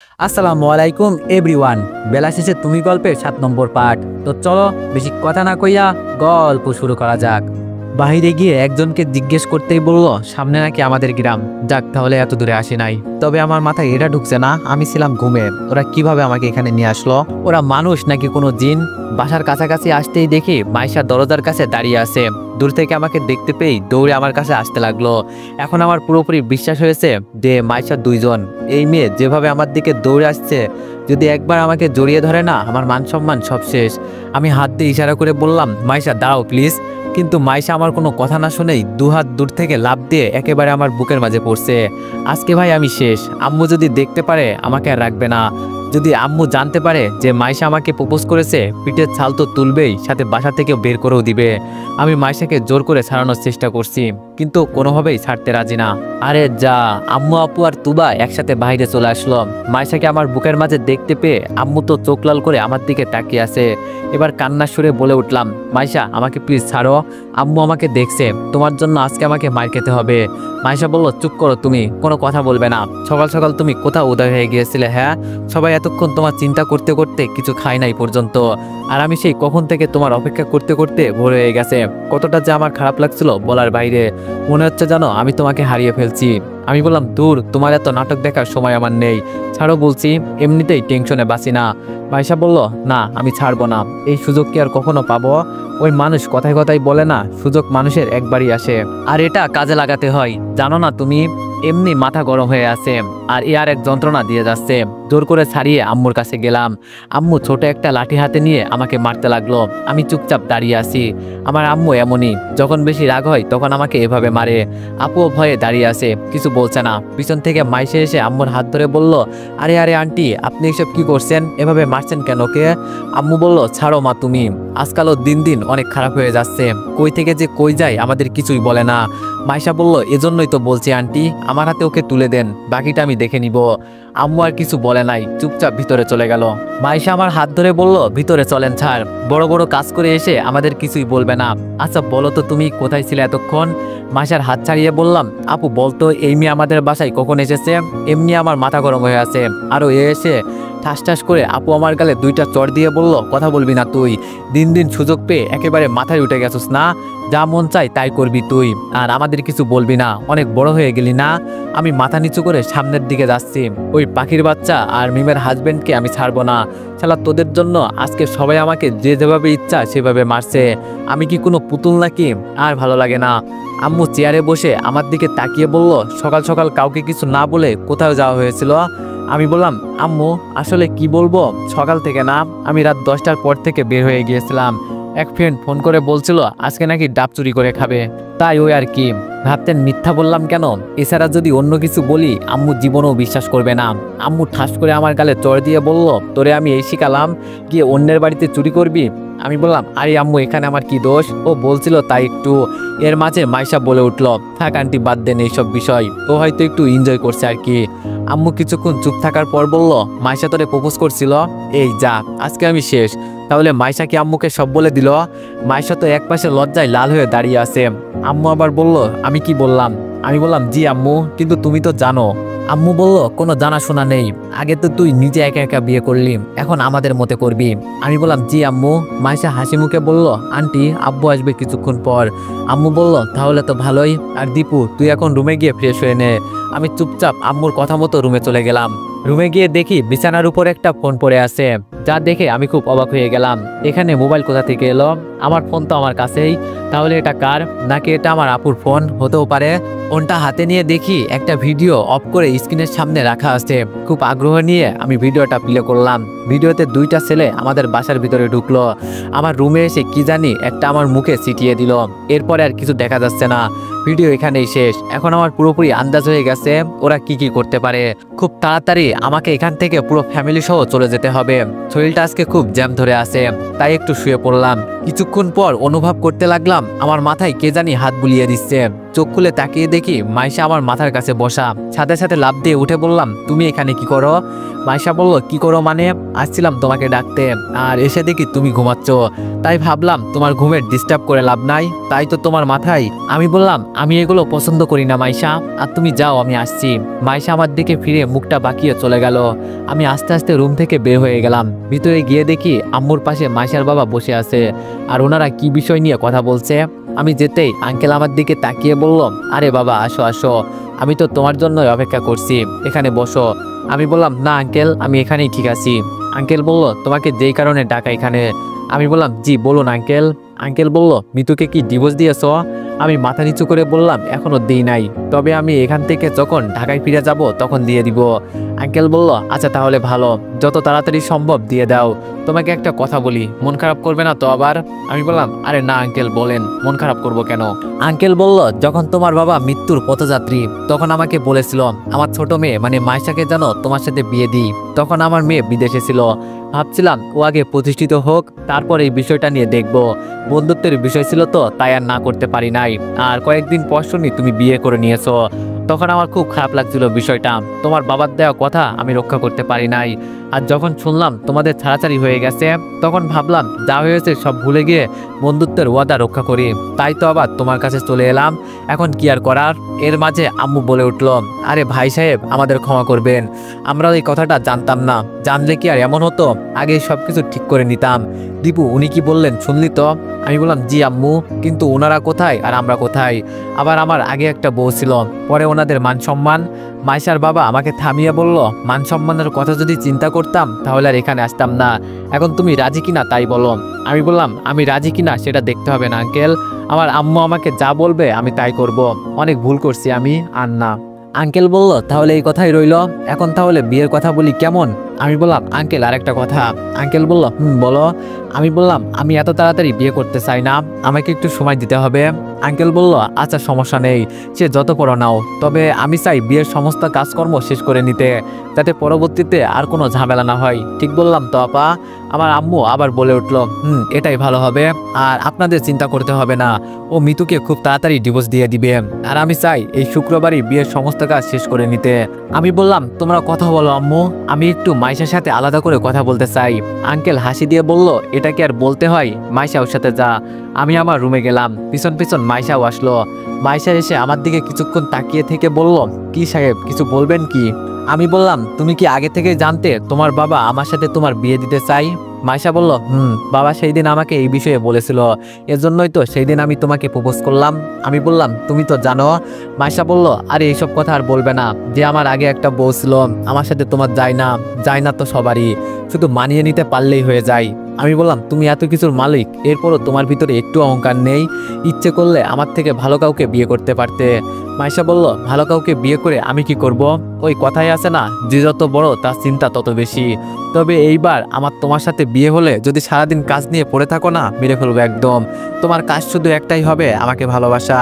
আসসালামু আলাইকুম এভরিওয়ান। বেলা শেষে তুমি গল্পের ৭ নম্বর পার্ট। তো চলো বেশি কথা না কইয়া গল্প শুরু করা যাক। বাহিরে গিয়ে একজনকে জিজ্ঞেস করতেই বললো সামনে নাকি আমাদের গ্রাম। যাক, তাহলে এত দূরে আসি নাই। তবে আমার মাথায় এটা ঢুকছে না, আমি ছিলাম ঘুমে, ওরা কিভাবে আমাকে এখানে নিয়ে আসলো? ওরা মানুষ নাকি কোনো জিন? বাসার কাছাকাছি আসতেই দেখি মাইশা দরজার কাছে দাঁড়িয়ে আছে। দূর থেকে আমাকে দেখতে পেয়ে দৌড়ে আমার কাছে আসতে লাগলো। এখন আমার পুরোপুরি বিশ্বাস হয়েছে যে মাইশা দুইজন। এই মেয়ে যেভাবে আমার দিকে দৌড়ে আসছে, যদি একবার আমাকে জড়িয়ে ধরে না, আমার মান সম্মান সব শেষ। আমি হাত দিয়ে ইশারা করে বললাম, মাইশা দাঁড়াও প্লিজ। কিন্তু মাইশা আমার কোনো কথা না শুনেই দুহাত দূর থেকে লাফ দিয়ে একেবারে আমার বুকের মাঝে পড়ছে। আজকে ভাই আমি শেষ। আম্মু যদি দেখতে পারে আমাকে আর রাখবে না। যদি আম্মু জানতে পারে যে মাইশা আমাকে প্রপোজ করেছে, পিঠের ছাল তো তুলবেই, সাথে বাসা থেকে বের করেও দিবে। আমি মাইশাকে জোর করে ছাড়ানোর চেষ্টা করছি, কিন্তু কোনোভাবেই ছাড়তে রাজি না। আরে যা, আম্মু আপু আর তুবা একসাথে বাইরে চলে আসলো। মাইশাকে আমার বুকের মাঝে দেখতে পেয়ে আম্মু তো চোখ লাল করে আমার দিকে তাকিয়ে আছে। এবার কান্নার সুরে বলে উঠলাম, মাইশা আমাকে প্লিজ ছাড়ো। আম্মু আমাকে দেখছে, তোমার জন্য আজকে আমাকে মার খেতে হবে। মাইশা বলল, চুপ করো, তুমি কোনো কথা বলবে না। সকাল সকাল তুমি কোথাও উদয় হয়ে গিয়েছিলে? হ্যাঁ, সবাই এতক্ষণ তোমার চিন্তা করতে করতে কিছু খায় নাই পর্যন্ত, আর আমি সেই কখন থেকে তোমার অপেক্ষা করতে করতে ভোর হয়ে গেছে। কতটা যে আমার খারাপ লাগছিল বলার বাইরে। মনে হচ্ছে জানো আমি তোমাকে হারিয়ে ফেলছি। আমি বললাম, দূর, তোমার এত নাটক দেখার সময় আমার নেই, ছাড়ো বলছি, এমনিতেই টেনশনে বাঁচি না। মাইশা বলল, না আমি ছাড়বো না। এই সুযোগ কি আর কখনো পাবো? ওই মানুষ কথায় কথায় বলে না, সুযোগ মানুষের একবারই আসে, আর এটা কাজে লাগাতে হয়। জানো না তুমি, এমনি মাথা গরম হয়ে আছে আর এ আর এক যন্ত্রণা দিয়ে যাচ্ছে। জোর করে ছাড়িয়ে আম্মুর কাছে গেলাম। আম্মু ছোট একটা লাঠি হাতে নিয়ে আমাকে মারতে লাগলো। আমি চুপচাপ দাঁড়িয়ে আছি। আমার আম্মু এমনই, যখন বেশি রাগ হয় তখন আমাকে এভাবে মারে। আপুও ভয়ে দাঁড়িয়ে আছে, কিছু বলছে না। পিছন থেকে মাইশে এসে আম্মুর হাত ধরে বলল, আরে আরে আন্টি, আপনি এসব কি করছেন? এভাবে মারছেন কেন কে? আম্মু বলল, ছাড়ো মা তুমি। আজকালও দিন দিন অনেক খারাপ হয়ে যাচ্ছে, কই থেকে যে কই যায় আমাদের কিছুই বলে না। মাইশা বলল, এজন্যই তো বলছি আন্টি, আমার হাতে ওকে তুলে দেন, বাকিটা আমি দেখে নিব। আম্মু আর কিছু বলে নাই, চুপচাপ ভিতরে চলে গেল। মাইশা আমার হাত ধরে বলল, ভিতরে চলেন ছাড়, বড় বড় কাজ করে এসে আমাদের কিছুই বলবে না। আচ্ছা বলো তো তুমি কোথায় ছিলে এতক্ষণ? মাইশার হাত ছাড়িয়ে বললাম, আপু বলতো এই মেয়ে আমাদের বাসায় কখন এসেছে? এমনি আমার মাথা গরম হয়ে আছে। আরও এসে ঠাস ঠাস করে আপু আমার গালে দুইটা চড় দিয়ে বলল, কথা বলবি না তুই? দিন দিন সুযোগ পেয়ে একেবারে মাথায় উঠে গেছিস না? যা মন চাই তাই করবি তুই, আর আমাদের কিছু বলবি না, অনেক বড় হয়ে গেলি না? আমি মাথা নিচু করে সামনের দিকে যাচ্ছি। ওই পাখির বাচ্চা আর মিমের হাজবেন্ডকে আমি ছাড়বো না। শালা তোদের জন্য আজকে সবাই আমাকে যে যেভাবে ইচ্ছা সেভাবে মারছে। আমি কি কোনো পুতুল নাকি? আর ভালো লাগে না। আম্মু চেয়ারে বসে আমার দিকে তাকিয়ে বলল, সকাল সকাল কাউকে কিছু না বলে কোথাও যাওয়া হয়েছিল? আমি বললাম, আম্মু আসলে কি বলবো, সকাল থেকে না, আমি রাত 10টার পর থেকে বের হয়ে গিয়েছিলাম। এক ফ্রেন্ড ফোন করে বলছিল আজকে নাকি ডাব চুরি করে খাবে, তাই ওই আর কি। ভাবতেন মিথ্যা বললাম কেন? এছাড়া যদি অন্য কিছু বলি আম্মু জীবনেও বিশ্বাস করবে না। আম্মু ঠাস করে আমার গালে চড় দিয়ে বলল, তোরে আমি এই শিখালাম গিয়ে অন্যের বাড়িতে চুরি করবি? আমি বললাম, আরে আম্মু এখানে আমার কি দোষ? ও বলছিল তাই একটু। এর মাঝে মাইশা বলে উঠল, থাক আন্টি বাদ দেন এইসব বিষয়, ও হয়তো একটু এনজয় করছে আর কি। আম্মু কিছুক্ষণ চুপ থাকার পর বলল, মাইশা তোরে প্রপোজ করছিল? এই যা, আজকে আমি শেষ। তাহলে মাইশা কি আম্মুকে সব বলে দিল? মাইশা তো একপাশে লজ্জায় লাল হয়ে দাঁড়িয়ে আছে। আম্মু আবার বলল, আমি কি বললাম? আমি বললাম, জি আম্মু, কিন্তু তুমি তো জানো। আম্মু বলল, কোনো জানাশোনা নেই, আগে তো তুই নিজে একা একা বিয়ে করলি, এখন আমাদের মতে করবি। আমি বললাম, জি আম্মু। মাইশা হাসি মুখে বলল, আন্টি আব্বু আসবে কিছুক্ষণ পর। আম্মু বলল, তাহলে তো ভালোই। আর দীপু তুই এখন রুমে গিয়ে ফ্রেশ হয়ে নে। আমি চুপচাপ আম্মুর কথা মতো রুমে চলে গেলাম। রুমে গিয়ে দেখি বিছানার উপর একটা ফোন পড়ে আছে, যা দেখে আমি খুব অবাক হয়ে গেলাম। এখানে মোবাইল কোথা থেকে এলো? আমার ফোন তো আমার কাছেই, তাহলে এটা কার? নাকি এটা আমার আপুর ফোন হতেও পারে। ফোনটা হাতে নিয়ে দেখি একটা ভিডিও অফ করে স্ক্রিনের সামনে রাখা আছে। খুব আগ্রহ নিয়ে আমি ভিডিওটা প্লে করলাম। ভিডিওতে দুইটা ছেলে আমাদের বাসার ভিতরে ঢুকলো। আমার রুমে এসে কি জানি একটা আমার মুখে ছিটিয়ে দিল। এরপরে আর কিছু দেখা যাচ্ছে না। ভিডিও এখানেই শেষ। এখন আমার পুরোপুরি আন্দাজ হয়ে গেছে ওরা কি কি করতে পারে। খুব তাড়াতাড়ি আমাকে এখান থেকে পুরো ফ্যামিলি সহ চলে যেতে হবে। শরীরটা আজকে খুব জ্যাম ধরে আছে, তাই একটু শুয়ে পড়লাম। কিছুক্ষণ পর অনুভব করতে লাগলাম আমার মাথায় কে জানি হাত বুলিয়ে দিচ্ছে। চোখ খুলে তাকিয়ে দেখি মাইশা আমার মাথার কাছে বসা। সাথে সাথে লাফ দিয়ে উঠে বললাম, তুমি এখানে কি করো? মাইশা বলল, কি করো মানে? আসছিলাম তোমাকে ডাকতে, আর এসে দেখি তুমি ঘুমাচ্ছ, তাই ভাবলাম তোমার ঘুমের ডিস্টার্ব করে লাভ নাই, তাই তো তোমার মাথায়। আমি বললাম, আমি এগুলো পছন্দ করি না মাইশা, আর তুমি যাও, আমি আসছি। মাইশা আমার দিকে ফিরে মুখটা বাঁকিয়ে চলে গেল। আমি আস্তে আস্তে রুম থেকে বের হয়ে গেলাম। ভিতরে গিয়ে দেখি আম্মুর পাশে মাইশার বাবা বসে আছে, আর ওনারা কি বিষয় নিয়ে কথা বলছে। আমি যেতেই আঙ্কেল আমার দিকে তাকিয়ে বলল, আরে বাবা আসো আসো, আমি তো তোমার জন্যই অপেক্ষা করছি, এখানে বসো। আমি বললাম, না আঙ্কেল, আমি এখানেই ঠিক আছি। আঙ্কেল বলল, তোমাকে যেই কারণে ডাকা এখানে। আমি বললাম, জি বলুন আঙ্কেল। আঙ্কেল বলল, মিতুকে কি ডিভোর্স দিয়েছ? আমি মাথা নিচু করে বললাম, এখনো দিই নাই, তবে আমি এখান থেকে যখন ঢাকায় ফিরে যাব তখন দিয়ে দিব। আঙ্কেল বলল, আচ্ছা তাহলে ভালো, যত তাড়াতাড়ি সম্ভব দিয়ে দাও। তোমাকে একটা কথা বলি, মন খারাপ করবে না তো আবার? আমি বললাম, আরে না আঙ্কেল বলেন, মন খারাপ করব কেন? আঙ্কেল বলল, যখন তোমার বাবা মৃত্যুর পথযাত্রী তখন আমাকে বলেছিল আমার ছোট মেয়ে মানে মাইশাকে যেন তোমার সাথে বিয়ে দিই। তখন আমার মেয়ে বিদেশে ছিল, ভাবছিলাম ও আগে প্রতিষ্ঠিত হোক, তারপর এই বিষয়টা নিয়ে দেখব। বন্ধুত্বের বিষয় ছিল তো, তাই আর না করতে পারি নাই। আর কয়েকদিন পর শুনি তুমি বিয়ে করে নিয়েছো, তখন আমার খুব খারাপ লাগছিল বিষয়টা। তোমার বাবার দেওয়া কথা আমি রক্ষা করতে পারি নাই। আর যখন শুনলাম তোমাদের ছাড়াছাড়ি হয়ে গেছে, তখন ভাবলাম যা হয়েছে সব ভুলে গিয়ে বন্ধুত্বের ওয়াদা রক্ষা করি, তাই তো আবার তোমার কাছে চলে এলাম। এখন কি আর করার? এর মাঝে আম্মু বলে উঠল, আরে ভাই সাহেব আমাদের ক্ষমা করবেন, আমরা এই কথাটা জানতাম না, জানলে কি আর এমন হতো? আগে সবকিছু ঠিক করে নিতাম। দীপু উনি কি বললেন শুনলি তো? আমি বললাম, জি আম্মু, কিন্তু ওনারা কোথায় আর আমরা কোথায়? আবার আমার আগে একটা বউ ছিল, পরে ওনাদের মান সম্মান। মাইশার বাবা আমাকে থামিয়ে বলল, মান সম্মানের কথা যদি চিন্তা করতাম তাহলে আর এখানে আসতাম না। এখন তুমি রাজি কিনা তাই বলো। আমি বললাম, আমি রাজি কিনা সেটা দেখতে হবে না আঙ্কেল, আমার আম্মু আমাকে যা বলবে আমি তাই করব। অনেক ভুল করছি আমি, আর না। আঙ্কেল বলল, তাহলে এই কথাই রইল, এখন তাহলে বিয়ের কথা বলি কেমন? আমি বললাম, আঙ্কেল আরেকটা কথা। আঙ্কেল বলল, বলো। আমি বললাম, আমি এত তাড়াতাড়ি বিয়ে করতে চাই না, আমাকে একটু সময় দিতে হবে। আঙ্কেল বলল, আচ্ছা সমস্যা নেই, সে যত পড়ো নাও, তবে আমি চাই বিয়ের সমস্ত কাজকর্ম শেষ করে নিতে, যাতে পরবর্তীতে আর কোনো ঝামেলা না হয়। ঠিক বললাম তো আপা? আমার আম্মু আবার বলে উঠল, এটাই ভালো হবে, আর আপনাদের চিন্তা করতে হবে না, ও মিতুকে খুব তাড়াতাড়ি ডিভোর্স দিয়ে দিবে, আর আমি চাই এই শুক্রবারই বিয়ের সমস্ত কাজ শেষ করে নিতে। আমি বললাম, তোমরা কথা বলো আম্মু, আমি একটু মাইশার সাথে আলাদা করে কথা বলতে চাই। আঙ্কেল হাসি দিয়ে বলল, এটা কি আর বলতে হয়, মাইশা ওর সাথে যা। আমি আমার রুমে গেলাম, পিছন পিছন মাইশাও আসলো। মাইশা এসে আমার দিকে কিছুক্ষণ তাকিয়ে থেকে বলল, কি সাহেব কিছু বলবেন কি? আমি বললাম, তুমি কি আগে থেকে জানতে তোমার বাবা আমার সাথে তোমার বিয়ে দিতে চাই? মাইশা বলল, বাবা সেই দিন আমাকে এই বিষয়ে বলেছিল, এজন্যই তো সেই দিন আমি তোমাকে প্রপোজ করলাম। আমি বললাম, তুমি তো জানো। মাইশা বলল, আরে এইসব কথা আর বলবে না, যে আমার আগে একটা বউ ছিল, আমার সাথে তোমার যায় না তো সবারই, শুধু মানিয়ে নিতে পারলেই হয়ে যায়। আমি বললাম, তুমি এত কিছুর মালিক, এরপরও তোমার ভিতরে একটু অহংকার নেই? ইচ্ছে করলে আমার থেকে ভালো কাউকে বিয়ে করতে পারতে। মাইশা বলল, ভালো কাউকে বিয়ে করে আমি কি করব? ওই কথাই আছে না, যে যত বড় তার চিন্তা তত বেশি। তবে এইবার আমার তোমার সাথে বিয়ে হলে যদি সারাদিন কাজ নিয়ে পড়ে থাকো না, মেরে ফেলবো একদম। তোমার কাজ শুধু একটাই হবে, আমাকে ভালোবাসা।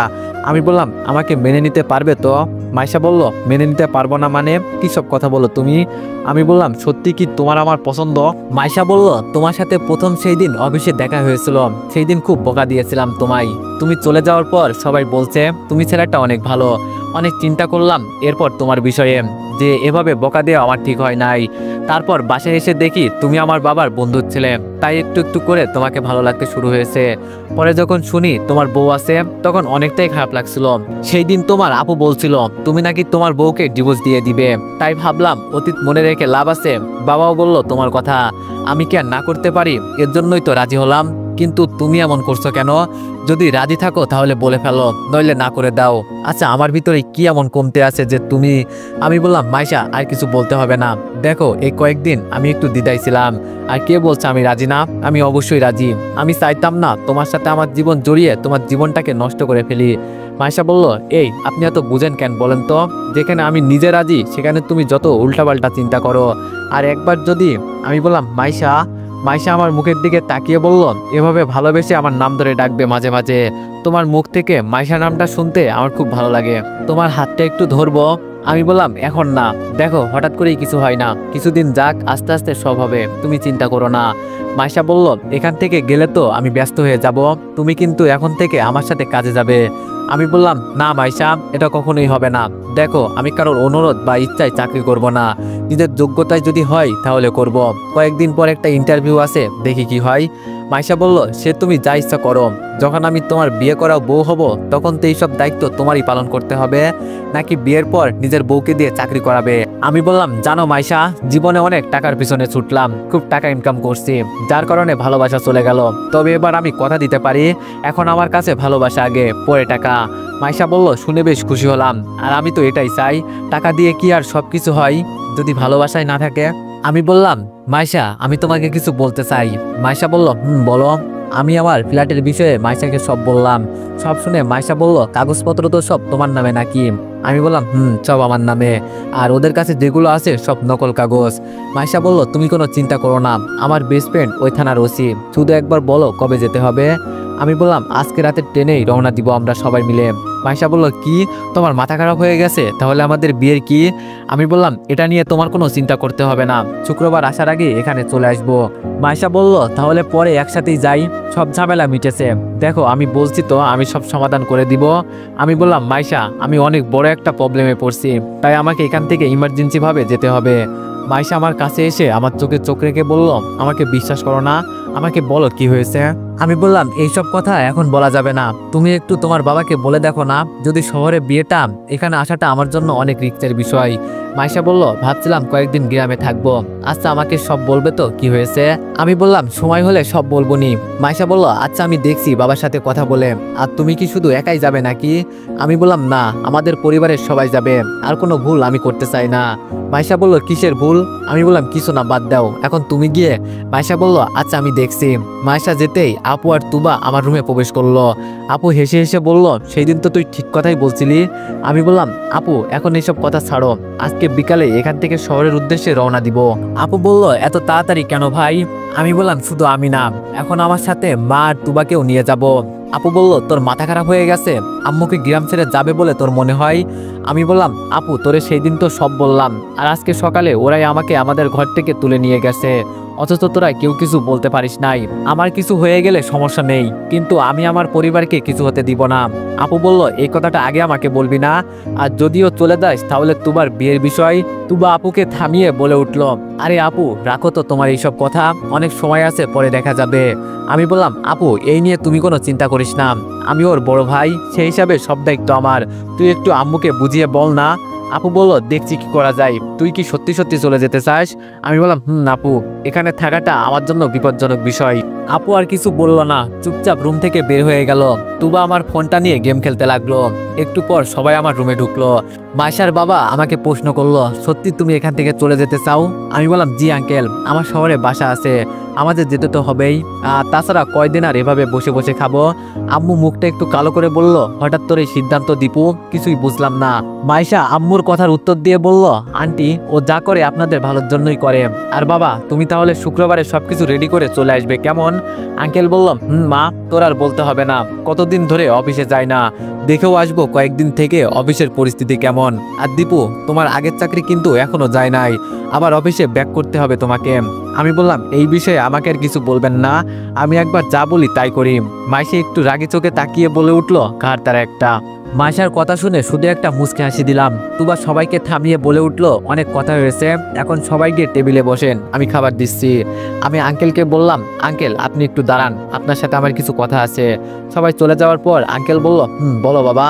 আমি বললাম, আমাকে মেনে নিতে পারবে তো? মাইশা বলল, মেনে নিতে পারবো না মানে? কি সব কথা বলো তুমি? আমি বললাম, সত্যি কি তোমার আমার পছন্দ? মাইশা বলল, তোমার সাথে প্রথম সেই দিন অফিসে দেখা হয়েছিল, সেই দিন খুব বকা দিয়েছিলাম তোমায়। তুমি চলে যাওয়ার পর সবাই বলছে তুমি ছেলেটা অনেক ভালো। অনেক চিন্তা করলাম এরপর তোমার বিষয়ে, যে এভাবে বকা দেওয়া আমার ঠিক হয় নাই। তারপর বাসায় এসে দেখি তুমি আমার বাবার বন্ধুর ছেলে, তাই একটু একটু করে তোমাকে ভালো লাগতে শুরু হয়েছে। পরে যখন শুনি তোমার বউ আছে, তখন অনেকটাই খারাপ লাগছিল। সেই দিন তোমার আপু বলছিল তুমি নাকি তোমার বউকে ডিভোর্স দিয়ে দিবে, তাই ভাবলাম অতীত মনে রেখে লাভ আছে। বাবাও বলল তোমার কথা, আমি কি আর না করতে পারি? এর জন্যই তো রাজি হলাম। কিন্তু তুমি এমন করছো কেন? যদি রাজি থাকো তাহলে বলে ফেলো, নইলে না করে দাও। আচ্ছা আমার ভিতরে কি এমন কমতে আছে যে তুমি? আমি বললাম, মাইশা আর কিছু বলতে হবে না, দেখো এই কয়েকদিন আমি একটু দ্বিধায় ছিলাম, আর কে বলছে আমি রাজি না? আমি অবশ্যই রাজি। আমি চাইতাম না তোমার সাথে আমার জীবন জড়িয়ে তোমার জীবনটাকে নষ্ট করে ফেলি। মাইশা বলল, এই আপনি এত বুঝেন কেন বলেন তো? যেখানে আমি নিজে রাজি সেখানে তুমি যত উল্টাপাল্টা চিন্তা করো। আর একবার যদি। আমি বললাম, মাইশা আমার মুখের দিকে তাকিয়ে বলল, এভাবে ভালোবেসে আমার নাম ধরে ডাকবে মাঝে মাঝে। তোমার মুখ থেকে মাইশা নামটা শুনতে আমার খুব ভালো লাগে, তোমার হাতটা একটু ধরবো? আমি বললাম, এখন না, দেখো হঠাৎ করেই কিছু হয় না, কিছুদিন যাক, আস্তে আস্তে সব হবে, তুমি চিন্তা করো না। মাইশা বলল, এখান থেকে গেলে তো আমি ব্যস্ত হয়ে যাব, তুমি কিন্তু এখন থেকে আমার সাথে কাজে যাবে। আমি বললাম, না মাইশা, এটা কখনোই হবে না। দেখো, আমি কারোর অনুরোধ বা ইচ্ছায় চাকরি করব না, নিজের যোগ্যতায় যদি হয় তাহলে করব। কয়েকদিন পর একটা ইন্টারভিউ আছে, দেখি কি হয়। মাইশা বলল, সে তুমি যা ইচ্ছা করো, যখন আমি তোমার বিয়ে করা বউ হব তখন তো এইসব দায়িত্ব তোমারই পালন করতে হবে, নাকি বিয়ের পর নিজের বউকে দিয়ে চাকরি করাবে? আমি বললাম, জানো মাইশা, জীবনে অনেক টাকার পিছনে ছুটলাম, খুব টাকা ইনকাম করছি, যার কারণে ভালোবাসা চলে গেল। তবে এবার আমি কথা দিতে পারি, এখন আমার কাছে ভালোবাসা আগে, পরে টাকা। মাইশা বলল, শুনে বেশ খুশি হলাম, আর আমি তো এটাই চাই। টাকা দিয়ে কি আর সব কিছু হয় যদি ভালোবাসায় না থাকে? আমি বললাম, মাইশা, আমি তোমাকে কিছু বলতে চাই। মাইশা বলল, বলো। আমি আমার ফ্ল্যাটের বিষয়ে মাইশাকে সব বললাম। সব শুনে মাইশা বলল, কাগজপত্র তো সব তোমার নামে নাকি? আমি বললাম, সব আমার নামে, আর ওদের কাছে যেগুলো আছে সব নকল কাগজ। মাইশা বলল, তুমি কোনো চিন্তা করো না, আমার বেস্ট ফ্রেন্ড ওই থানার ওসি, শুধু একবার বলো কবে যেতে হবে। আমি বললাম, আজকে রাতের ট্রেনেই রওনা দিব আমরা সবাই মিলে। মাইশা বলল, কি, তোমার মাথা খারাপ হয়ে গেছে? তাহলে আমাদের বিয়ের কি? আমি বললাম, এটা নিয়ে তোমার কোনো চিন্তা করতে হবে না, শুক্রবার আসার আগে এখানে চলে আসবো। মাইশা বলল, তাহলে পরে একসাথেই যাই, সব ঝামেলা মিটেছে। দেখো, আমি বলছি তো, আমি সব সমাধান করে দিব। আমি বললাম, মাইশা, আমি অনেক বড় একটা প্রবলেমে পড়ছি, তাই আমাকে এখান থেকে ইমার্জেন্সি ভাবে যেতে হবে। মাইশা আমার কাছে এসে আমার চোখে চোখ রেখে বলল, আমাকে বিশ্বাস করো না, আমাকে বলো কি হয়েছে। আমি বললাম, এইসব কথা এখন বলা যাবে না, তুমি একটু তোমার বাবাকে বলে দেখো না, যদি শহরে বিয়েটা, এখানে আসাটা আমার জন্য অনেক রিস্কের বিষয়। মাইশা বলল, ভাবছিলাম কয়েকদিন গ্রামে থাকবো। আচ্ছা, আমাকে সব বলবে তো কি হয়েছে? আমি বললাম, সময় হলে সব বলবো নি। মাইশা বলল, আচ্ছা, আমি দেখছি বাবার সাথে কথা বলে। আর তুমি কি শুধু একাই যাবে নাকি? আমি বললাম, না, আমাদের পরিবারের সবাই যাবে, আর কোনো ভুল আমি করতে চাই না। মাইশা বলল, কিসের ভুল? আমি বললাম, কিছু না, বাদ দাও, এখন তুমি গিয়ে। মাইশা বলল, আচ্ছা, আমি দেখছি। মাইশা যেতেই আপু আর তুবা আমার রুমে প্রবেশ করলো। আপু হেসে হেসে বলল, সেই দিন তো তুই ঠিক কথাই বলছিলি। আমি বললাম, আপু, এখন এইসব কথা ছাড়ো, আজকে বিকালে এখান থেকে শহরের উদ্দেশ্যে রওনা দিব। আপু বলল, এত তাড়াতাড়ি কেন ভাই? আমি বললাম, শুধু আমি না, এখন আমার সাথে মা আর তুবাকেও নিয়ে যাব। আপু বলল, তোর মাথা খারাপ হয়ে গেছে? আম্মুকে গ্রাম ছেড়ে যাবে বলে তোর মনে হয়? আমি বললাম, আপু, তোরে সেই দিন তো সব বললাম, আর আজকে সকালে ওরাই আমাকে আমাদের ঘর থেকে তুলে নিয়ে গেছে, অথচ তোরা কেউ কিছু বলতে পারিস নাই। আমার কিছু হয়ে গেলে সমস্যা নেই, কিন্তু আমি আমার পরিবারকে কিছু হতে দিব না। আপু বলল, এই কথাটা আগে আমাকে বলবি না? আর যদিও চলে যাস তাহলে তোমার বিয়ের বিষয়। তুবা আপুকে থামিয়ে বলে উঠল, আরে আপু, রাখো তো তোমার এইসব কথা, অনেক সময় আছে, পরে দেখা যাবে। আমি বললাম, আপু, এই নিয়ে তুমি কোনো চিন্তা করিস না, আমি ওর বড় ভাই, সেই হিসাবে সব দায়িত্ব আমার, তুই একটু আম্মুকে বুঝিয়ে বল না। আপু বলল, দেখছি কি করা যায়, তুই কি সত্যি সত্যি চলে যেতে চাস? আমি বললাম, আপু, এখানে থাকাটা আমার জন্য বিপজ্জনক বিষয়। আপু আর কিছু বলল না, চুপচাপ রুম থেকে বের হয়ে গেল। তুবা আমার ফোনটা নিয়ে গেম খেলতে লাগলো। একটু পর সবাই আমার রুমে ঢুকলো। মাইশার বাবা আমাকে প্রশ্ন করলো, সত্যি তুমি এখান থেকে চলে যেতে চাও? আমি বললাম, জি আঙ্কেল, আমার শহরে বাসা আছে, আমাদের যেতে তো হবেই, তাছাড়া কয়দিন আর এভাবে বসে বসে খাবো? আম্মু মুখটা একটু কালো করে বলল, হঠাৎ তোর এই সিদ্ধান্ত দীপু, কিছুই বুঝলাম না। মাইশা আম্মুর কথার উত্তর দিয়ে বলল, আন্টি, ও যা করে আপনাদের ভালোর জন্যই করে। আর বাবা, তুমি তাহলে শুক্রবারে সবকিছু রেডি করে চলে আসবে, কেমন? আঙ্কেল বলল, মা, তোর আর বলতে হবে না, কতদিন ধরে অফিসে যাই না, দেখেও আসবো কয়েকদিন থেকে অফিসের পরিস্থিতি কেমন। আর দীপু, তোমার আগের চাকরি কিন্তু এখনো যায় নাই, আবার অফিসে ব্যাক করতে হবে তোমাকে। আমি বললাম, এই বিষয়ে আমাকে আর কিছু বলবেন না, আমি একবার যা বলি তাই করি। মাইশা একটু রাগি চোখে তাকিয়ে বলে উঠলো, কার তারা একটা। মাইশার কথা শুনে শুধু একটা মুচকি হাসি দিলাম। তুবা সবাইকে থামিয়ে বলে উঠলো, অনেক কথা হয়েছে, এখন সবাই গিয়ে টেবিলে বসেন, আমি খাবার দিচ্ছি। আমি আঙ্কেলকে বললাম, আঙ্কেল, আপনি একটু দাঁড়ান, আপনার সাথে আমার কিছু কথা আছে। সবাই চলে যাওয়ার পর আঙ্কেল বলল, বলো বাবা।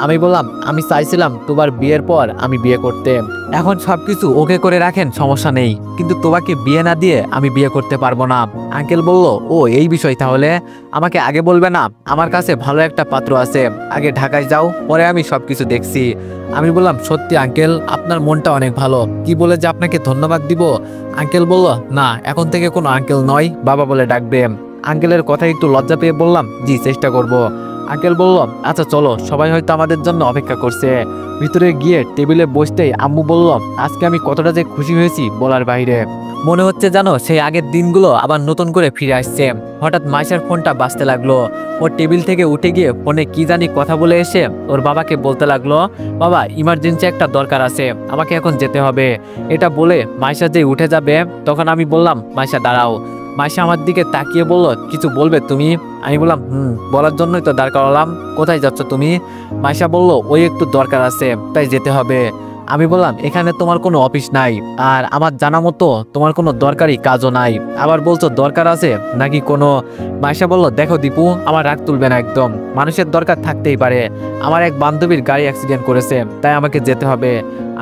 আমি বললাম, আমি চাইছিলাম তোমার বিয়ের পর আমি বিয়ে করতে, এখন সবকিছু ওকে করে রাখেন, সমস্যা নেই, কিন্তু তোমাকে বিয়ে না দিয়ে আমি বিয়ে করতে পারবো না। আঙ্কেল বলল, ও এই বিষয়, তাহলে আমাকে আগে বলবে না? আমার কাছে ভালো একটা পাত্র আছে, আগে ঢাকায় যাও, পরে আমি সবকিছু দেখছি। আমি বললাম, সত্যি আঙ্কেল, আপনার মনটা অনেক ভালো, কি বলে যে আপনাকে ধন্যবাদ দিব। আঙ্কেল বলল, না, এখন থেকে কোনো আঙ্কেল নয়, বাবা বলে ডাকবে। আঙ্কেলের কথা একটু লজ্জা পেয়ে বললাম, জি, চেষ্টা করব। আঙ্কেল বলল, আচ্ছা চলো, সবাই হয়তো আমাদের জন্য অপেক্ষা করছে। ভিতরে গিয়ে টেবিলে বসতেই আম্মু বলল, আজকে আমি কতটা যে খুশি হয়েছি বলার বাইরে, মনে হচ্ছে জানো সেই আগের দিনগুলো আবার নতুন করে ফিরে আসছে। হঠাৎ মাইশার ফোনটা বাজতে লাগলো। ওর টেবিল থেকে উঠে গিয়ে ফোনে কি জানি কথা বলে এসে ওর বাবাকে বলতে লাগলো, বাবা, ইমার্জেন্সি একটা দরকার আছে, আমাকে এখন যেতে হবে। এটা বলে মাইশা যে উঠে যাবে, তখন আমি বললাম, মাইশা দাঁড়াও। মাইশা আমার দিকে তাকিয়ে বলল, কিছু বলবে তুমি? আমি বললাম বলার জন্যই তো দাঁড় করালাম। কোথায় যাচ্ছ তুমি? মাইশা বলল, ওই একটু দরকার আছে, তাই যেতে হবে। আমি বললাম, এখানে তোমার কোনো অফিস নাই, আর আমার জানা মতো তোমার কোনো দরকারি কাজও নাই, আবার বলছো দরকার আছে নাকি কোনো। মাইশা বলল, দেখো দীপু, আমার রাগ তুলবে না একদম, মানুষের দরকার থাকতেই পারে। আমার এক বান্ধবীর গাড়ি অ্যাক্সিডেন্ট করেছে, তাই আমাকে যেতে হবে।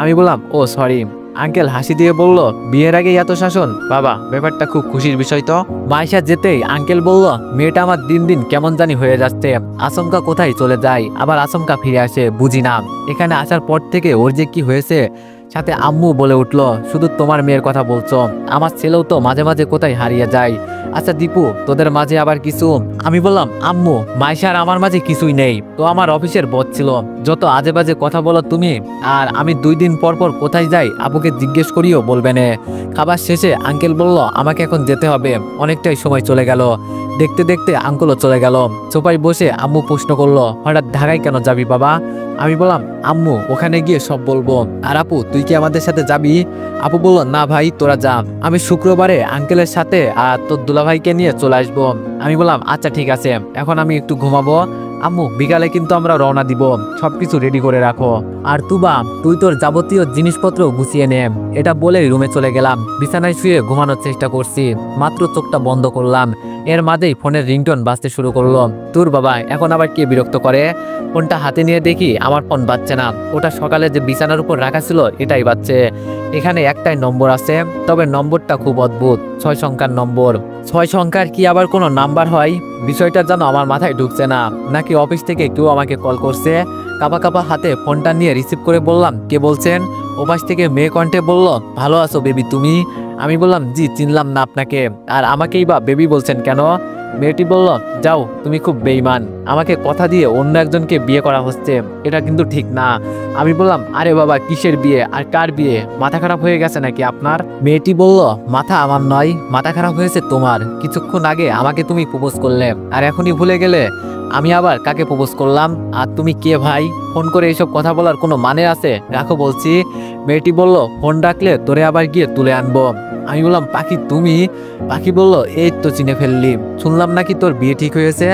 আমি বললাম, ও সরি। আঙ্কেল হাসি দিয়ে বলল, বিয়ের আগে এত শাসন, বাবা ব্যাপারটা খুব খুশির বিষয় তো। মাইশা যেতেই আঙ্কেল বলল, মেয়েটা আমার দিন দিন কেমন জানি হয়ে যাচ্ছে, আচমকা কোথায় চলে যায়, আবার আচমকা ফিরে আসে, বুঝি না। এখানে আসার পর থেকে ওর যে কি হয়েছে। সাথে আম্মু বলে উঠলো, শুধু তোমার মেয়ের কথা বলছো, আমার ছেলেও তো মাঝে মাঝে কোথায় হারিয়ে যায়। আচ্ছা দীপু, তোদের মাঝে আবার কিছু? আমি বললাম, আম্মু, মাইশা আর আমার মাঝে কিছুই নেই, তো আমার অফিসের বস ছিল, যত আজে বাজে কথা বলো তুমি। আর আমি 2 দিন পর পর কোথায় যাই আবুকে জিজ্ঞেস করিও বলবে না। খাবার শেষে আঙ্কেল বলল, আমাকে এখন যেতে হবে, অনেকটাই সময় চলে গেল। দেখতে দেখতে আঙ্কেলও চলে গেল। সোফায় বসে আম্মু প্রশ্ন করলো, হঠাৎ ঢাকায় কেন যাবি বাবা? আমি বললাম, আম্মু, ওখানে গিয়ে সব বলবো। আর আপু, তুই কি আমাদের সাথে যাবি? আপু বলল, না ভাই, তোরা যা, আমি শুক্রবারে আঙ্কেলের সাথে আর তোর দুলাভাইকে নিয়ে চলে আসবো। আমি বললাম, আচ্ছা ঠিক আছে, এখন আমি একটু ঘুমাবো। আম্মু, বিকালে কিন্তু আমরা রওনা দিব, সবকিছু রেডি করে রাখো। আর তুবা, তুই তোর যাবতীয় জিনিসপত্র গুছিয়ে নে। এটা বলেই রুমে চলে গেলাম। বিছানায় শুয়ে ঘুমানোর চেষ্টা করছি, মাত্র চোখটা বন্ধ করলাম, এর মাঝেই ফোনের রিংটোন বাজতে শুরু করলো। তোর বাবা, এখন আবার কে বিরক্ত করে। ফোনটা হাতে নিয়ে দেখি আমার ফোন বাজছে না, ওটা সকালে যে বিছানার উপর রাখা ছিল এটাই বাজছে। এখানে একটাই নম্বর আছে, তবে নম্বরটা খুব অদ্ভুত, 6 সংখ্যার নম্বর। 6 সংখ্যার কি আবার কোনো নাম্বার হয়? বিষয়টা যেন আমার মাথায় ঢুকছে না, নাকি অফিস থেকে কেউ আমাকে কল করছে। কাপা কাপা হাতে ফোনটা নিয়ে রিসিভ করে বললাম, কে বলছেন? ওপাশ থেকে মেয়ে কণ্ঠে বলল, ভালো আছো বেবি তুমি? আমি বললাম, জি, চিনলাম না আপনাকে, আর আমাকেই বা বেবি বলছেন কেন? মেয়েটি বলল, যাও, তুমি খুব বেঈমান, আমাকে কথা দিয়ে অন্য একজনকে বিয়ে করা হচ্ছে, এটা কিন্তু ঠিক না। আমি বললাম, আরে বাবা, কিসের বিয়ে আর কার বিয়ে? মাথা খারাপ হয়ে গেছে নাকি আপনার? মেয়েটি বলল, মাথা আমার নয়, মাথা খারাপ হয়েছে তোমার। কিছুক্ষণ আগে আমাকে তুমি প্রপোজ করলে, আর এখনই ভুলে গেলে আমি আবার কাকে প্রপোজ করলাম? আর তুমি কে ভাই? ফোন করে এইসব কথা বলার কোনো মানে আছে? রাখো বলছি। মেয়েটি বলল, ফোন রাখলে তোরে আবার গিয়ে তুলে আনবো। আমি বললাম, পাখি তুমি? পাখি বলল, এই তো চিনে ফেললি, শুনলাম নাকি তোর বিয়ে ঠিক হয়েছে।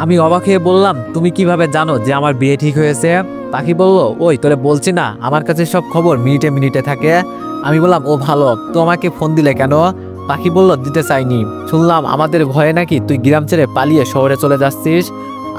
আমি অবাক হয়ে বললাম, তুমি কিভাবে জানো যে আমার বিয়ে ঠিক হয়েছে? পাখি বলল, ওই তোরে বলছি না, আমার কাছে সব খবর মিনিটে মিনিটে থাকে। আমি বললাম, ও ভালো, তো আমাকে ফোন দিলে কেন? পাখি বলল, দিতে চাইনি, শুনলাম আমাদের ভয়ে নাকি তুই গ্রাম ছেড়ে পালিয়ে শহরে চলে যাচ্ছিস।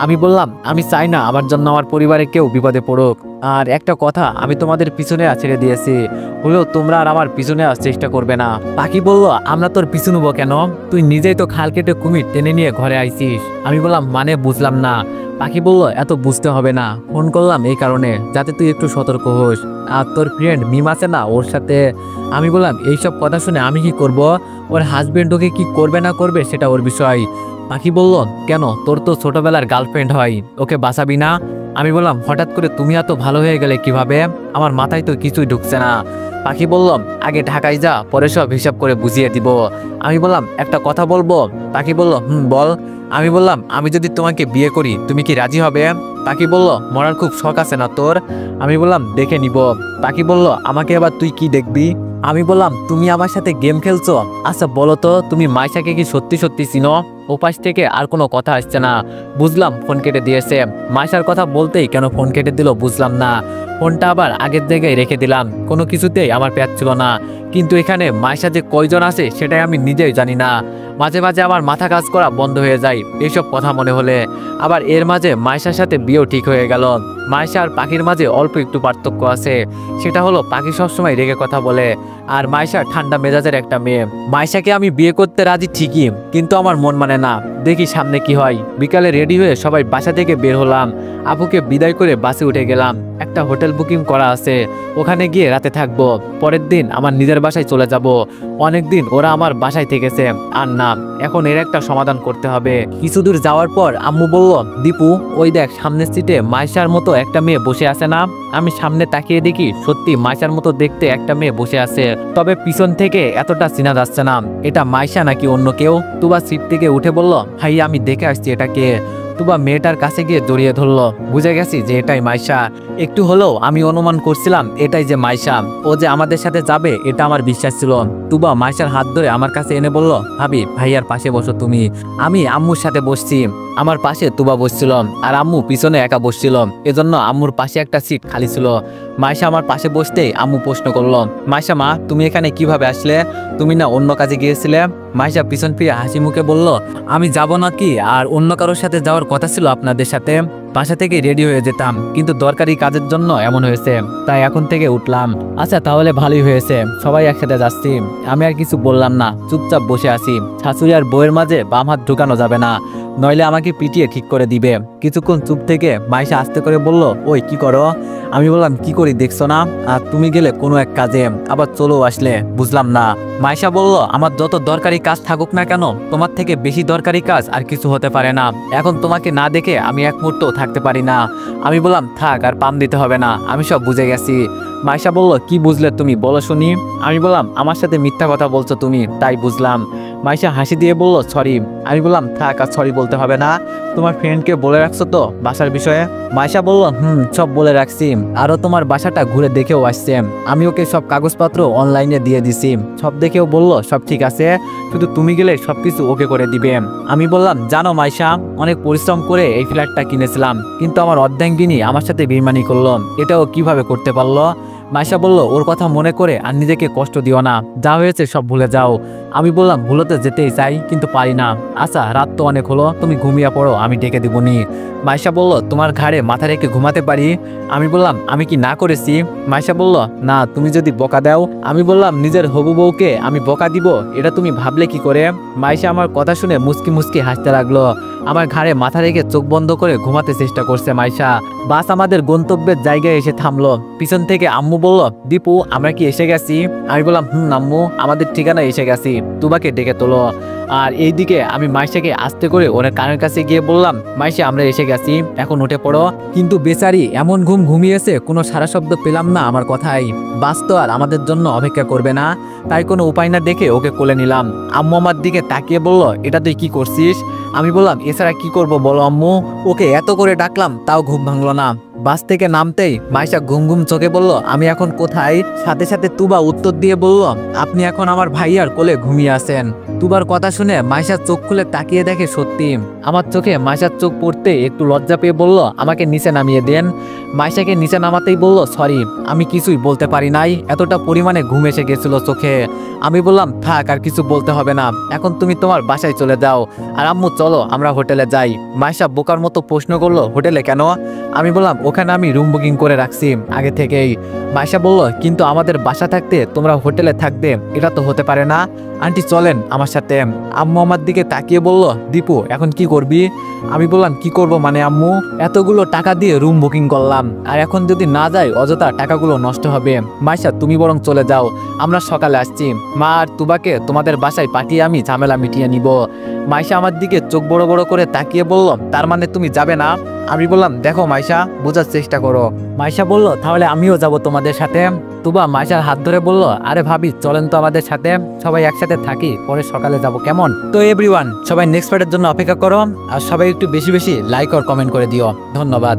আমি বললাম, আমি চাই না আমার জন্য আমার পরিবারে কেউ বিপদে পড়ুক। আর একটা কথা, আমি তোমাদের পিছনে ছেড়ে দিয়েছি, হলেও তোমরা আর আমার পিছনে আসার চেষ্টা করবে না। পাখি বলল, আমরা তোর পিছু নেবো কেন? তুই নিজেই তো খাল কেটে কুমির টেনে নিয়ে ঘরে আইছিস। আমি বললাম, মানে বুঝলাম না। পাখি বলল, এত বুঝতে হবে না, ফোন করলাম এই কারণে যাতে তুই একটু সতর্ক হোস। আর তোর ফ্রেন্ড মিম আছে না, ওর সাথে। আমি বললাম, এইসব কথা শুনে আমি কি করব? ওর হাজবেন্ড ওকে কি করবে না করবে সেটা ওর বিষয়। পাখি বলল, কেন, তোর তো ছোটবেলার গার্লফ্রেন্ড হয়, ওকে বাঁচাবি না? আমি বললাম, হঠাৎ করে তুমি এত ভালো হয়ে গেলে কিভাবে? আমার মাথায় তো কিছুই ঢুকছে না। পাখি বলল, আগে ঢাকায় যা, পরে সব হিসাব করে বুঝিয়ে দিব। আমি বললাম, একটা কথা বলবো? পাখি বলল, বল। আমি বললাম, আমি যদি তোমাকে বিয়ে করি তুমি কি রাজি হবে? পাখি বলল, মরার খুব শখ আছে না তোর? আমি বললাম, দেখে নিব। পাখি বলল, আমাকে এবার তুই কি দেখবি? আমি বললাম, তুমি আমার সাথে গেম খেলছো? আচ্ছা বলো তো, তুমি মাইশাকে কি সত্যি সত্যি চিনো? ওপাশ থেকে আর কোনো কথা আসছে না। বুঝলাম ফোন কেটে দিয়েছে। মাইশার কথা বলতেই কেন ফোন কেটে দিল বুঝলাম না। ফোনটা আবার আগের জায়গায় রেখে দিলাম, কোনো কিছুতেই আমার পেট ছিল না। কিন্তু এখানে মাইশা যে কয়জন আছে সেটাই আমি নিজেই জানি না। মাঝে মাঝে আমার মাথা কাজ করা বন্ধ হয়ে যায় এইসব কথা মনে হলে। আবার এর মাঝে মাইশার সাথে বিয়েও ঠিক হয়ে গেল। মাইশা আর পাখির মাঝে অল্প একটু পার্থক্য আছে, সেটা হলো পাখি সবসময় রেগে কথা বলে, আর মাইশা ঠান্ডা মেজাজের একটা মেয়ে। মাইশাকে আমি বিয়ে করতে রাজি ঠিকই, কিন্তু আমার মন মানে না। দেখি সামনে কি হয়। বিকালে রেডি হয়ে সবাই বাসা থেকে বের হলাম। আপুকে বিদায় করে বাসে উঠে গেলাম। একটা হোটেল বুকিং করা আছে, ওখানে গিয়ে রাতে থাকবো। পরের দিন আমার নিজের বাসায় চলে যাব। অনেকদিন ওরা আমার বাসায় থেকেছে, আর না, এখন এর একটা সমাধান করতে হবে। কিছু দূর যাওয়ার পর আম্মু বলল, দীপু, ওই দেখ সামনের সিটে মাইশার মতো একটা মেয়ে বসে আছে না? আমি সামনে তাকিয়ে দেখি সত্যি মাইশার মতো দেখতে একটা মেয়ে বসে আছে, তবে পিছন থেকে এতটা চেনা যাচ্ছে না। এটা মাইশা নাকি অন্য কেউ? তুবা সিট থেকে উঠে বলল, ভাই আমি দেখে আসছি এটাকে। তুবা মেয়েটার কাছে গিয়ে জড়িয়ে ধরলো। বুঝে গেছি যে এটাই মাইশা। একটু হলেও আমি অনুমান করছিলাম এটাই যে মাইশা। ও যে আমাদের সাথে যাবে এটা আমার বিশ্বাস ছিল। তুবা মাইশার হাত ধরে আমার কাছে এনে বলল, ভাবি ভাইয়ার পাশে বসো তুমি। আমি আম্মুর সাথে বসছি। আমার পাশে তুবা বসছিল আর আম্মু পিছনে একা বসছিল, এজন্য আম্মুর পাশে একটা সিট খালি ছিল। মাইশা আমার পাশে বসতেই আম্মু প্রশ্ন করলো, মাইশা মা তুমি এখানে কিভাবে আসলে? তুমি না অন্য কাজে গিয়েছিলে? মাইশা পিছন ফিরে হাসি মুখে বলল, আমি যাব নাকি, আর অন্য কারোর সাথে যাওয়ার কথা ছিল আপনাদের সাথে। বাসা থেকে রেডি হয়ে যেতাম, কিন্তু দরকারি কাজের জন্য এমন হয়েছে, তাই এখন থেকে উঠলাম। আচ্ছা তাহলে ভালোই হয়েছে, সবাই একসাথে যাচ্ছি। আমি আর কিছু বললাম না, চুপচাপ বসে আছি। শাশুড়ি আর বউয়ের মাঝে বাম হাত ঢুকানো যাবে না, নইলে আমাকে পিটিয়ে ঠিক করে দিবে। কিছুক্ষণ চুপ থেকে মাইশা আস্তে করে বলল, ওই কি করো? আমি বললাম, কি করি দেখছো না? আর তুমি গেলে কোনো এক কাজে, আবার চলো আসলে, বুঝলাম না। মাইশা বলল, আমার যত দরকারি কাজ থাকুক না কেন, তোমার থেকে বেশি দরকারি কাজ আর কিছু হতে পারে না। এখন তোমাকে না দেখে আমি এক মুহূর্ত থাকতে পারি না। আমি বললাম, থাক, আর পাম দিতে হবে না, আমি সব বুঝে গেছি। মাইশা বলল, কি বুঝলে তুমি, বলো শুনি। আমি বললাম, আমার সাথে মিথ্যা কথা বলছো তুমি, তাই বুঝলাম। মাইশা হাসি দিয়ে বলল, সরি। আমি বললাম, থাক, আর সরি বলতে হবে না। তোমার ফ্রেন্ডকে বলে রাখছো তো বাসার বিষয়ে? মাইশা বলল, সব বলে রাখছি, আরও তোমার বাসাটা ঘুরে দেখেও আসছে। আমি ওকে সব কাগজপত্র অনলাইনে দিয়ে দিছি, সব দেখেও বলল সব ঠিক আছে, শুধু তুমি গেলে সবকিছু ওকে করে দিবে। আমি বললাম, জানো মাইশা, অনেক পরিশ্রম করে এই ফ্ল্যাটটা কিনেছিলাম, কিন্তু আমার অর্ধাঙ্গিনী আমার সাথে বেইমানি করলো, এটাও কিভাবে করতে পারলো? মাইশা বলল, ওর কথা মনে করে আর নিজেকে কষ্ট দিও না, যা হয়েছে সব ভুলে যাও। আমি বললাম, ভুলতে যেতেই চাই, কিন্তু পারি না। আচ্ছা রাত তো অনেক হলো, তুমি ঘুমিয়ে পড়ো, আমি ডেকে দিবনি। মাইশা বলল, তোমার ঘাড়ে মাথা রেখে ঘুমাতে পারি? আমি বললাম, আমি কি না করেছি? মাইশা বলল, না, তুমি যদি বকা দাও। আমি বললাম, নিজের হবু বউকে আমি বকা দিব, এটা তুমি ভাবলে কি করে? মাইশা আমার কথা শুনে মুচকি মুচকি হাসতে লাগলো। আমার ঘাড়ে মাথা রেখে চোখ বন্ধ করে ঘুমাতে চেষ্টা করছে মাইশা। বাস আমাদের গন্তব্যের জায়গায় এসে থামলো। পিছন থেকে আম্মু বলল, দীপু আমরা কি এসে গেছি? আমি বললাম, আম্মু, আমাদের ঠিকানা এসে গেছি, তুবাকে ডেকে তোলো। আর এইদিকে আমি মাইশাকে আস্তে করে ওর কানের কাছে গিয়ে বললাম, মাইশা আমরা এসে গেছি, এখন উঠে পড়ো। কিন্তু বেচারি এমন ঘুম ঘুমিয়েছে, কোনো সারা শব্দ পেলাম না আমার কথাই। বাস তো আর আমাদের জন্য অপেক্ষা করবে না, তাই কোনো উপায় না দেখে ওকে কোলে নিলাম। আম্মু আমার দিকে তাকিয়ে বলল, এটা তুই কি করছিস? আমি বললাম, এছাড়া কি করব বলো আম্মু? ওকে এত করে ডাকলাম, তাও ঘুম ভাঙলো না। বাস থেকে নামতেই মাইশা ঘুম ঘুম চোখে বলল, আমি এখন কোথায়? সাথে সাথে তুবা উত্তর দিয়ে বলল, আপনি এখন আমার ভাইয়ার কোলে ঘুমিয়ে আছেন। তুবার কথা শুনে মাইশা চোখ খুলে তাকিয়ে দেখে সত্যি। আমার চোখে মাইশার চোখ পড়তে একটু লজ্জা পেয়ে বলল, আমাকে নিচে নামিয়ে দেন। মাইশাকে নিচে নামাতেই বলল, সরি, আমি কিছুই বলতে পারি নাই, এতটা পরিমাণে ঘুম এসে গেছিল চোখে। আমি বললাম, থাক, আর কিছু বলতে হবে না, এখন তুমি তোমার বাসায় চলে যাও। আর আম্মু চলো আমরা হোটেলে যাই। মাইশা বোকার মতো প্রশ্ন করলো, হোটেলে কেন? আমি বললাম, ওখানে আমি রুম বুকিং করে রাখছি আগে থেকেই। মাইশা বলল, কিন্তু আমাদের বাসা থাকতে তোমরা হোটেলে থাকবে, এটা তো হতে পারে না। আন্টি চলেন আমার সাথে। আম্মু আমার দিকে তাকিয়ে বলল, দীপু এখন কি করবি? আমি বললাম, কি করব মানে আম্মু, এতগুলো টাকা দিয়ে রুম বুকিং করলাম, আর এখন যদি না যাই অযথা টাকাগুলো নষ্ট হবে। মাইশা তুমি বরং চলে যাও, আমরা সকালে আসছি। মা আর তুবাকে তোমাদের বাসায় পাঠিয়ে আমি ঝামেলা মিটিয়ে নিব। মাইশা আমার দিকে চোখ বড় বড় করে তাকিয়ে বলল, তার মানে তুমি যাবে না? আমি বললাম, দেখো মাইশা, বোঝার চেষ্টা করো। মাইশা বলল, তাহলে আমিও যাব তোমাদের সাথে। তুবা মাইশার হাত ধরে বলল, আরে ভাবি চলেন তো আমাদের সাথে, সবাই একসাথে থাকি, পরে সকালে যাব, কেমন? তো এভরিওয়ান, সবাই নেক্সট পার্টের জন্য অপেক্ষা করো, আর সবাই একটু বেশি বেশি লাইক আর কমেন্ট করে দিও। ধন্যবাদ।